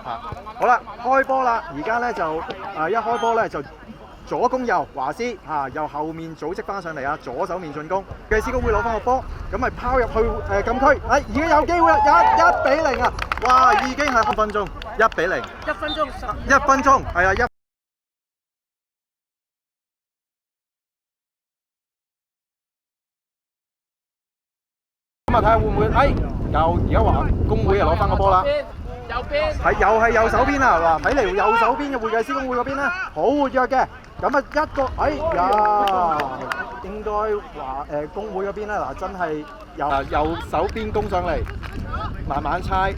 好啦，開波啦！而家咧就一開波咧就左攻右，華師由後面組織翻上嚟啊，左手面進攻，嘅施工會攞翻個波，咁咪拋入去禁區，而家有機會啦，1-0啊！哇，已經係1分鐘，1-0。1分鐘1分鐘，係啊，咁啊睇下會唔會，而家華工會又攞翻個波啦。右邊係又係右手邊啦，哇！睇嚟右手邊嘅會計師公會嗰邊咧，好活躍嘅。咁啊一個，應該話工會嗰邊咧嗱，真係右手邊攻上嚟，慢慢猜。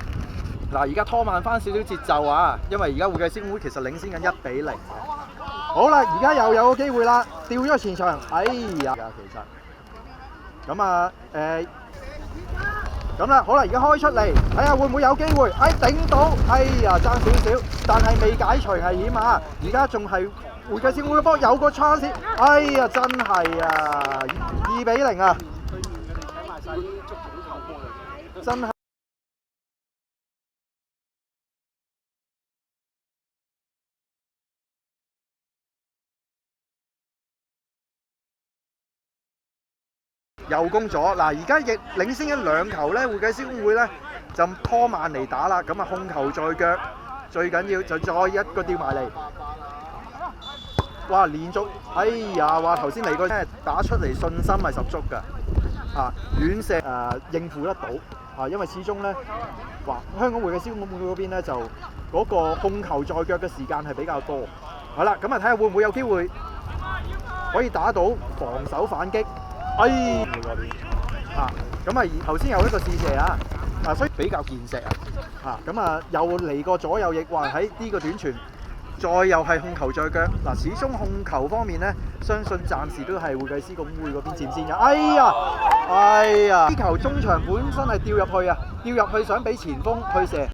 嗱，而家拖慢翻少少節奏啊，因為而家會計師公會其實領先緊1-0。好啦，而家又有個機會啦，掉咗前場，其實咁啊咁啦，好啦，而家開出嚟，睇下會唔會有機會？頂到，爭少少，但係未解除危險啊！而家仲係會計師公會嘅波，有個 chance，真係啊，2-0啊！真係。又攻咗嗱，而家亦領先緊2球咧，會計師公會咧就拖慢嚟打啦，咁啊控球在腳，最緊要就再一個吊埋嚟，哇！連續哇頭先嚟個打出嚟信心係十足㗎，遠射應付得到，因為始終咧香港會計師公會嗰邊咧就嗰個控球在腳嘅時間係比較多，好啦，咁啊睇下會唔會有機會可以打到防守反擊。咁啊，頭先有一個試射所以比較健碩咁啊又嚟個左右翼，話喺呢個短傳，再又係控球在腳，始終控球方面咧，相信暫時都係會計師公會嗰邊佔先嘅。呢球中場本身係掉入去想俾前鋒去射。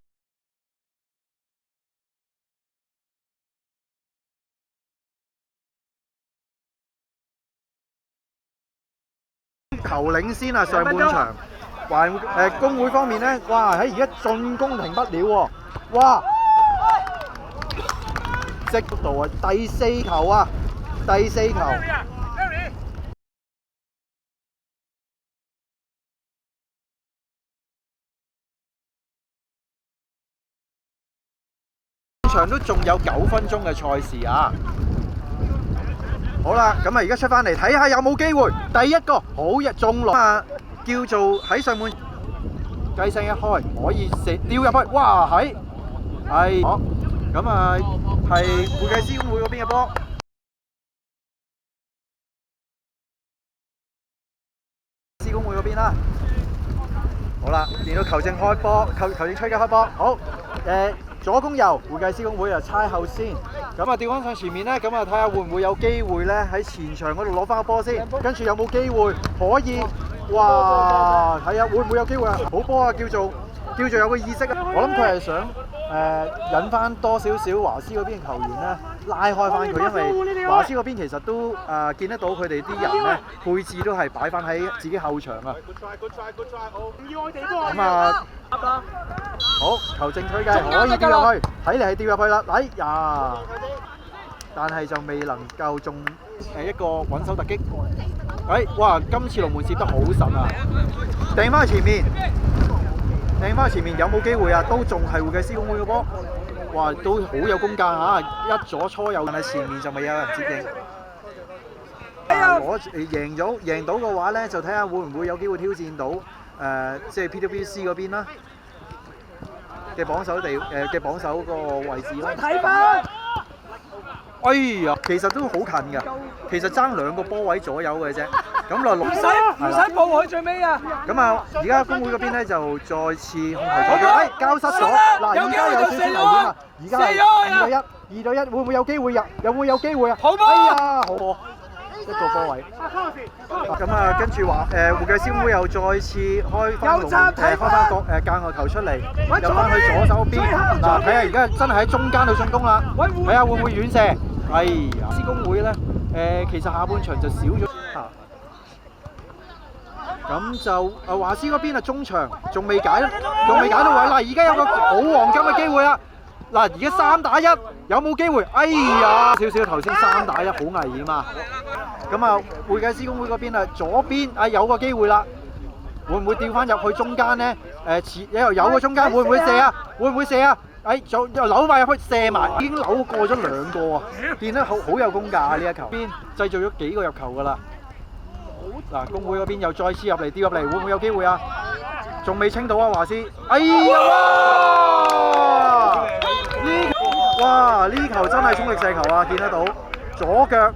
球領先啊！上半場，工會方面咧，哇！喺而家進攻停不了喎，哇！即度啊，第4球啊，第4球。場都仲有9分鐘嘅賽事啊！好啦，咁啊，而家出翻嚟睇下有冇機會。第一個好日中落叫做喺上半雞聲一開，可以射掉入去，哇！好，咁啊係會計師公會嗰邊嘅波。師公會嗰邊啦。好啦，見到球證開波，球證吹緊開波，好左攻右，會計師公會猜後先，咁啊調翻上前面咧，咁啊睇下會唔會有機會咧喺前場嗰度攞翻個波先，跟住有冇機會可以，哇！睇下會唔會有機會好波啊！叫做有個意識啊！我諗佢係想引翻多少少華師嗰邊嘅球員咧，拉開翻佢，因為華師嗰邊其實都見得到佢哋啲人咧配置都係擺翻喺自己後場啊。咁啊，好，球證吹雞，可以掉入去，睇嚟係掉入去啦，但係就未能夠中一個穩手突擊。哇！今次龍門攝得好實啊，掟翻去前面，有冇機會啊？都仲係會計師公會嘅波，哇！都好有功架一左搓右，但係前面就未有人接應。贏到嘅話咧，就睇下會唔會有機會挑戰到即係 PWC 嗰邊啦嘅榜首榜首個位置啦。睇翻。其實都好近㗎，其實爭2個波位左右嘅啫。咁落唔使報佢最尾啊！咁啊，而家工會嗰邊咧就再次控球在腳，交失咗。嗱，而家有少少危險啊！而家係2對1，會唔會有機會入？有冇機會啊？好波！一個波位。咁啊，跟住話會計師公會又再次開翻間外球出嚟，入翻去左手邊。嗱，睇下而家真係喺中間度進攻啦，睇下會唔會遠射？師公會咧其實下半場就少咗咁就華師嗰邊中場仲未解到位。嗱，而家有個好黃金嘅機會啦，嗱，而家3打1，有冇機會？哎呀，少少頭先3打1好危險啊！咁啊，會計師公會嗰邊啊，左邊啊有個機會啦，會唔會掉翻入去中間咧？有個中間會唔會射啊？會唔會射啊？又扭埋入去射埋，已經扭過咗2個啊！見得好有功架呢一球，邊製造咗幾個入球㗎啦！嗱，公會嗰邊又再次入嚟，掉入嚟，會唔會有機會啊？仲未清到啊，華師！哎呀！哇！呢球真係衝力射球啊，見得到左腳